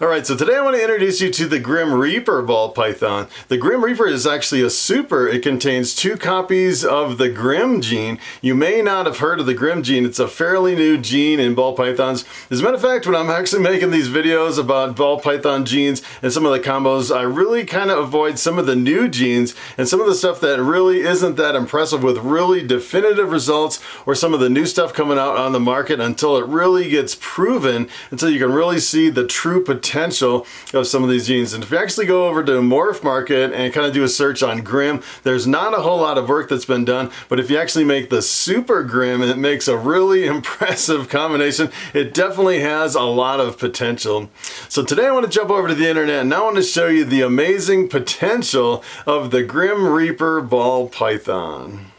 Alright, so today I want to introduce you to the Grim Reaper ball python. The Grim Reaper is actually a super. It contains 2 copies of the Grim gene. You may not have heard of the Grim gene. It's a fairly new gene in ball pythons. As a matter of fact, when I'm actually making these videos about ball python genes and some of the combos, I really kind of avoid some of the new genes and some of the stuff that really isn't that impressive with really definitive results, or some of the new stuff coming out on the market until it really gets proven, until you can really see the true potential of some of these genes. And if you actually go over to Morphmarket and kind of do a search on Grim, there's not a whole lot of work that's been done, but if you actually make the super Grim, it makes a really impressive combination. It definitely has a lot of potential. So today I want to jump over to the internet and I want to show you the amazing potential of the Grim Reaper ball python.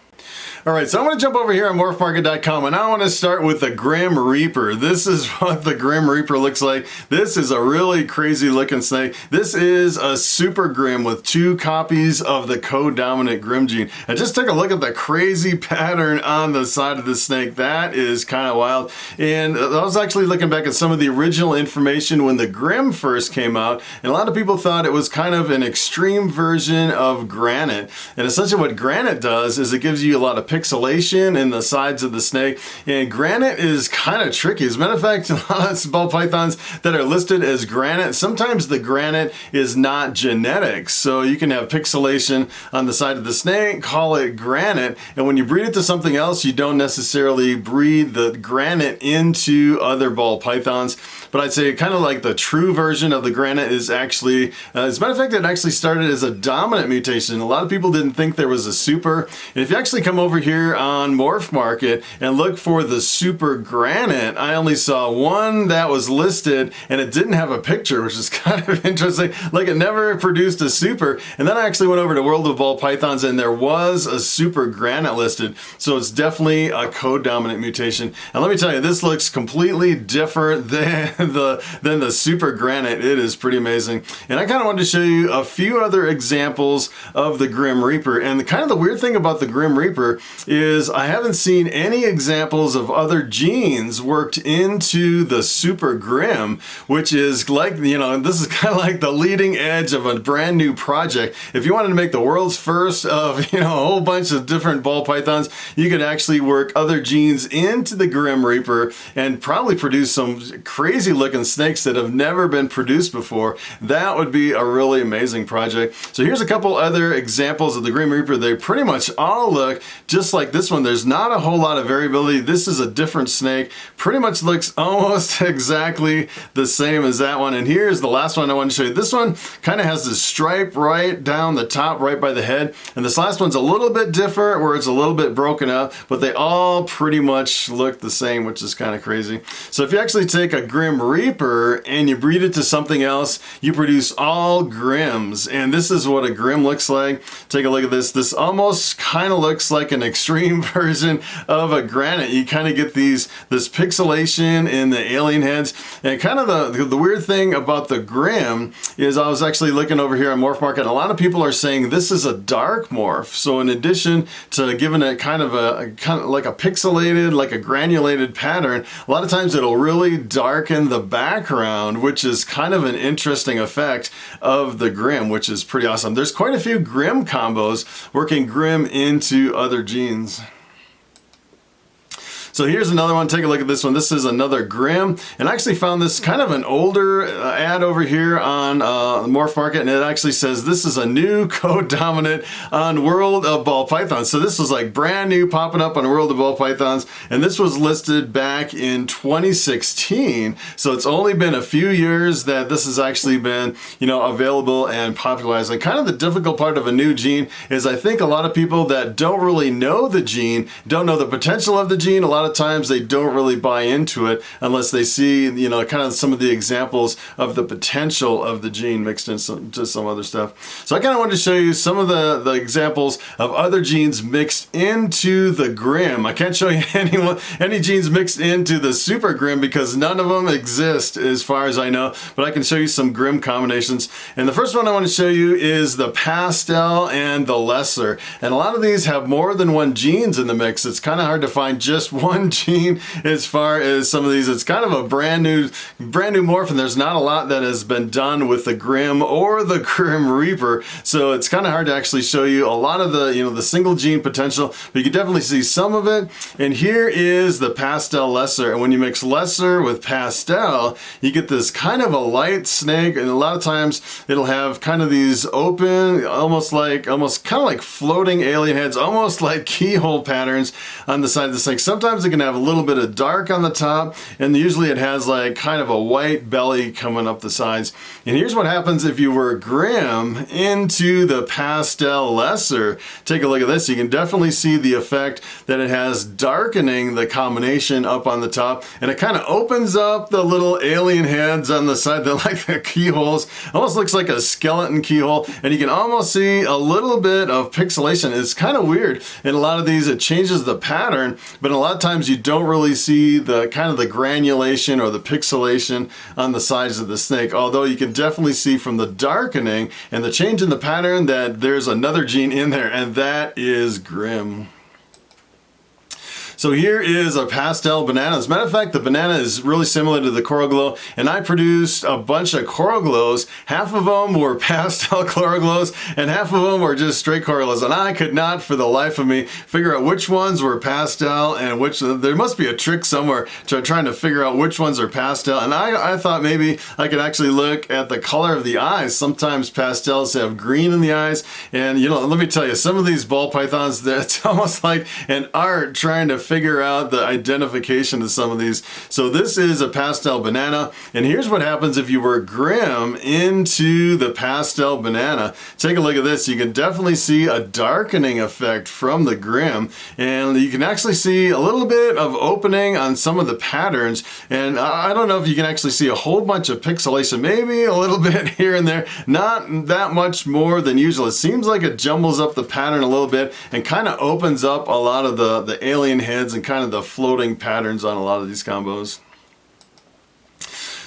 Alright, so I'm going to jump over here on Morphmarket.com and I want to start with the Grim Reaper. This is what the Grim Reaper looks like. This is a really crazy looking snake. This is a super Grim with 2 copies of the co-dominant Grim gene. And just take a look at the crazy pattern on the side of the snake. That is kind of wild. And I was actually looking back at some of the original information when the Grim first came out, and a lot of people thought it was kind of an extreme version of granite. And essentially what granite does is it gives you a lot of pixelation in the sides of the snake, and granite is kind of tricky. As a matter of fact, a lot of ball pythons that are listed as granite, sometimes the granite is not genetic, so you can have pixelation on the side of the snake, call it granite, and when you breed it to something else, you don't necessarily breed the granite into other ball pythons. But I'd say kind of like the true version of the granite is actually, as a matter of fact, it actually started as a dominant mutation. A lot of people didn't think there was a super, and if you actually come over here on Morphmarket and look for the super granite, I only saw one that was listed and it didn't have a picture, which is kind of interesting. Like, it never produced a super. And then I actually went over to World of Ball Pythons and there was a super granite listed. So it's definitely a co-dominant mutation. And let me tell you, this looks completely different than the super granite. It is pretty amazing. And I kind of wanted to show you a few other examples of the Grim Reaper. And the weird thing about the Grim Reaper is I haven't seen any examples of other genes worked into the super Grim, which is like, you know, this is kind of like the leading edge of a brand new project. If you wanted to make the world's first of, you know, a whole bunch of different ball pythons, you could actually work other genes into the Grim Reaper and probably produce some crazy looking snakes that have never been produced before. That would be a really amazing project. So here's a couple other examples of the Grim Reaper. They pretty much all look just like this one. There's not a whole lot of variability. This is a different snake. Pretty much looks almost exactly the same as that one. And here's the last one I want to show you. This one kind of has this stripe right down the top, right by the head. And this last one's a little bit different, where it's a little bit broken up, but they all pretty much look the same, which is kind of crazy. So if you actually take a Grim Reaper and you breed it to something else, you produce all Grims. And this is what a Grim looks like. Take a look at this. This almost kind of looks like an extreme version of a granite. You kind of get this pixelation in the alien heads. And kind of the weird thing about the Grim is I was actually looking over here on Morphmarket, and a lot of people are saying this is a dark morph. So in addition to giving it kind of like a pixelated, like a granulated pattern, a lot of times it'll really darken the background, which is kind of an interesting effect of the Grim, which is pretty awesome. There's quite a few Grim combos working Grim into other genes. So here's another one. Take a look at this one. This is another Grim, and I actually found this kind of an older ad over here on Morphmarket, and it actually says this is a new co-dominant on World of Ball Pythons. So this was like brand new, popping up on World of Ball Pythons, and this was listed back in 2016. So it's only been a few years that this has actually been, you know, available and popularized. And kind of the difficult part of a new gene is I think a lot of people that don't really know the gene, don't know the potential of the gene, a lot of times they don't really buy into it unless they see, you know, kind of some of the examples of the potential of the gene mixed into some other stuff. So I kind of wanted to show you some of the examples of other genes mixed into the Grim. I can't show you any genes mixed into the super Grim because none of them exist as far as I know, but I can show you some Grim combinations. And the first one I want to show you is the pastel and the lesser. And a lot of these have more than one genes in the mix. It's kind of hard to find just one one gene as far as some of these. It's kind of a brand new morph, and there's not a lot that has been done with the Grim or the Grim Reaper, so it's kind of hard to actually show you a lot of the, the single gene potential, but you can definitely see some of it. And here is the pastel lesser, and when you mix lesser with pastel, you get this kind of a light snake, and a lot of times it'll have kind of these open, almost kind of like floating alien heads, almost like keyhole patterns on the side of the snake. Sometimes it can have a little bit of dark on the top, and usually it has like kind of a white belly coming up the sides. And here's what happens if you were Grim into the pastel lesser. Take a look at this. You can definitely see the effect that it has, darkening the combination up on the top, and it kind of opens up the little alien heads on the side that like the keyholes. Almost looks like a skeleton keyhole, and you can almost see a little bit of pixelation. It's kind of weird. In a lot of these, it changes the pattern, but a lot of times you don't really see the kind of the granulation or the pixelation on the sides of the snake, although you can definitely see from the darkening and the change in the pattern that there's another gene in there, and that is Grim. So here is a pastel banana. As a matter of fact, the banana is really similar to the Coral Glow, and I produced a bunch of Coral Glows. Half of them were pastel Coral Glows, and half of them were just straight Coral Glows, and I could not for the life of me figure out which ones were pastel and which. There must be a trick somewhere to trying to figure out which ones are pastel, and I thought maybe I could actually look at the color of the eyes. Sometimes pastels have green in the eyes, and let me tell you, some of these ball pythons, that's almost like an art trying to figure out the identification of some of these. So this is a pastel banana, and here's what happens if you were Grim into the pastel banana. Take a look at this. You can definitely see a darkening effect from the Grim, and you can actually see a little bit of opening on some of the patterns, and I don't know if you can actually see a whole bunch of pixelation, maybe a little bit here and there, not that much more than usual. It seems like it jumbles up the pattern a little bit and kind of opens up a lot of the alien heads and kind of the floating patterns on a lot of these combos.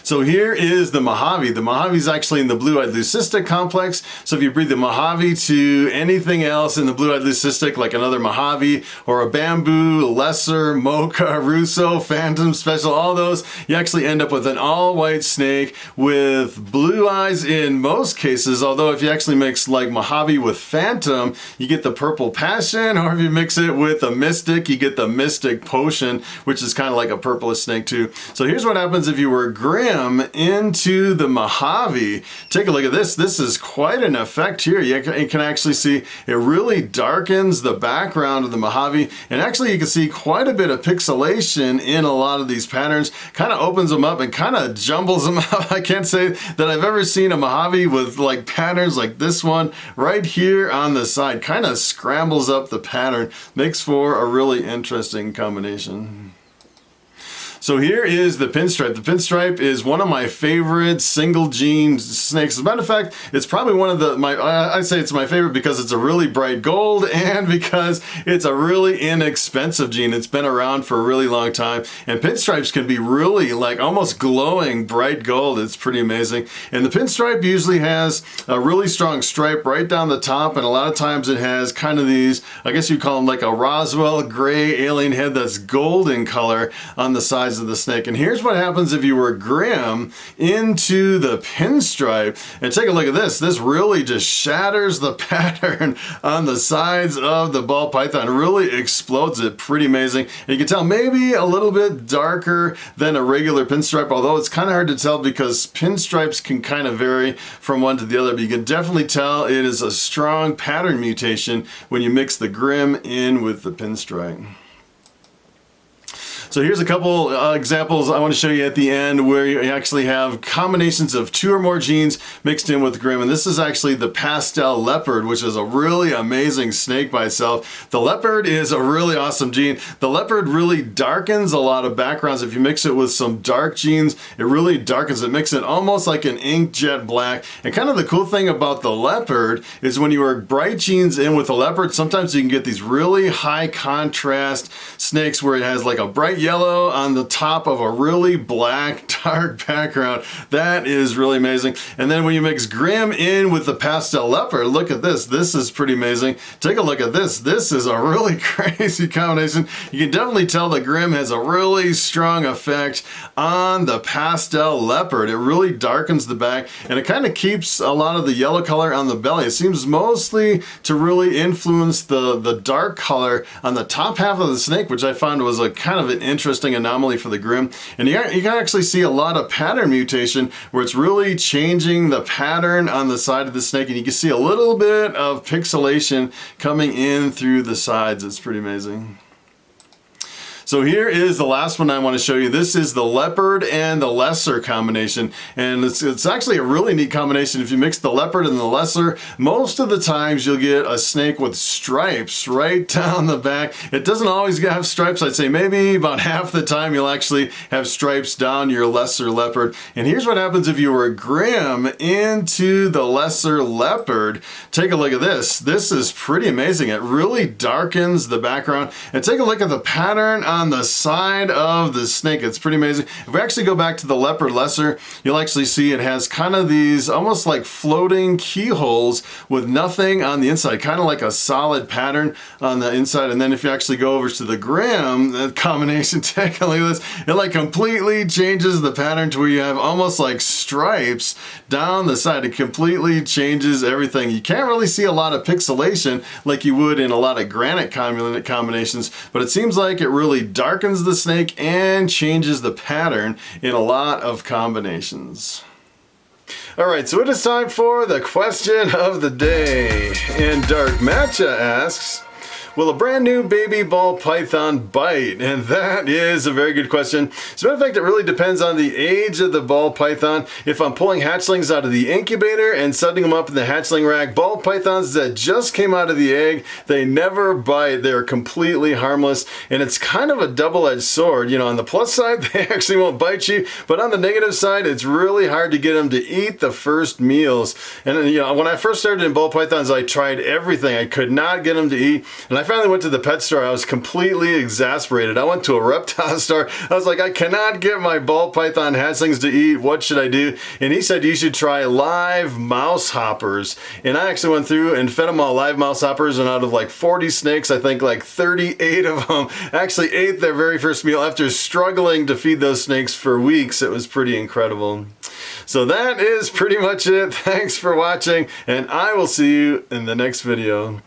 So here is the Mojave. The Mojave is actually in the blue-eyed leucistic complex. So if you breed the Mojave to anything else in the blue-eyed leucistic, like another Mojave or a bamboo, lesser, mocha, Russo, phantom, special, all those, you actually end up with an all-white snake with blue eyes in most cases. Although if you actually mix like Mojave with phantom, you get the purple passion, or if you mix it with a mystic, you get the mystic potion, which is kind of like a purplish snake too. So here's what happens if you were Grim into the Mojave. Take a look at this. This is quite an effect here. You can actually see it really darkens the background of the Mojave, and actually you can see quite a bit of pixelation in a lot of these patterns. Kind of opens them up and kind of jumbles them up. I can't say that I've ever seen a Mojave with like patterns like this one right here on the side. Kind of scrambles up the pattern. Makes for a really interesting combination. So here is the pinstripe. The pinstripe is one of my favorite single gene snakes. As a matter of fact, it's probably one of I'd say it's my favorite because it's a really bright gold and because it's a really inexpensive gene. It's been around for a really long time, and pinstripes can be really like almost glowing bright gold. It's pretty amazing. And the pinstripe usually has a really strong stripe right down the top, and a lot of times it has kind of these, I guess you call them like a Roswell gray alien head that's golden color on the sides of the snake. And here's what happens if you were Grim into the pinstripe. And take a look at this. This really just shatters the pattern on the sides of the ball python. It really explodes it. Pretty amazing. And you can tell maybe a little bit darker than a regular pinstripe, although it's kind of hard to tell because pinstripes can kind of vary from one to the other, but you can definitely tell it is a strong pattern mutation when you mix the Grim in with the pinstripe. So here's a couple examples I want to show you at the end where you actually have combinations of 2 or more genes mixed in with Grim. And this is actually the pastel leopard, which is a really amazing snake by itself. The leopard is a really awesome gene. The leopard really darkens a lot of backgrounds. If you mix it with some dark genes, it really darkens it, makes it almost like an inkjet black. And kind of the cool thing about the leopard is when you work bright genes in with the leopard, sometimes you can get these really high contrast snakes where it has like a bright bright yellow on the top of a really black, dark background. That is really amazing. And then when you mix Grim in with the pastel leopard, look at this. This is pretty amazing. Take a look at this. This is a really crazy combination. You can definitely tell the Grim has a really strong effect on the pastel leopard. It really darkens the back, and it kind of keeps a lot of the yellow color on the belly. It seems mostly to really influence the dark color on the top half of the snake, which I found was a kind of an interesting anomaly for the Grim. And you can actually see a lot of pattern mutation where it's really changing the pattern on the side of the snake, and you can see a little bit of pixelation coming in through the sides. It's pretty amazing. So here is the last one I want to show you. This is the leopard and the lesser combination. And it's actually a really neat combination. If you mix the leopard and the lesser, most of the times you'll get a snake with stripes right down the back. It doesn't always have stripes. I'd say maybe about half the time you'll actually have stripes down your lesser leopard. And here's what happens if you were Grim into the lesser leopard. Take a look at this. This is pretty amazing. It really darkens the background. And take a look at the pattern on the side of the snake. It's pretty amazing. If we actually go back to the leopard lesser, you'll actually see it has kind of these almost like floating keyholes with nothing on the inside, kind of like a solid pattern on the inside. And then if you actually go over to the Grim, that combination, take a look at this. It like completely changes the pattern to where you have almost like stripes down the side. It completely changes everything. You can't really see a lot of pixelation like you would in a lot of granite combinations, but it seems like it really darkens the snake and changes the pattern in a lot of combinations. All right, so it is time for the question of the day. And Dark Matcha asks, will a brand new baby ball python bite? And that is a very good question. As a matter of fact, it really depends on the age of the ball python. If I'm pulling hatchlings out of the incubator and setting them up in the hatchling rack, ball pythons that just came out of the egg, they never bite. They're completely harmless. And it's kind of a double-edged sword. You know, on the plus side, they actually won't bite you. But on the negative side, it's really hard to get them to eat the first meals. And you know, when I first started in ball pythons, I tried everything. I could not get them to eat. And I finally went to the pet store. I was completely exasperated. I went to a reptile store. I was like, I cannot get my ball python hatchlings to eat. What should I do? And he said, you should try live mouse hoppers. And I actually went through and fed them all live mouse hoppers, and out of like 40 snakes, I think like 38 of them actually ate their very first meal after struggling to feed those snakes for weeks. It was pretty incredible. So that is pretty much it. Thanks for watching, and I will see you in the next video.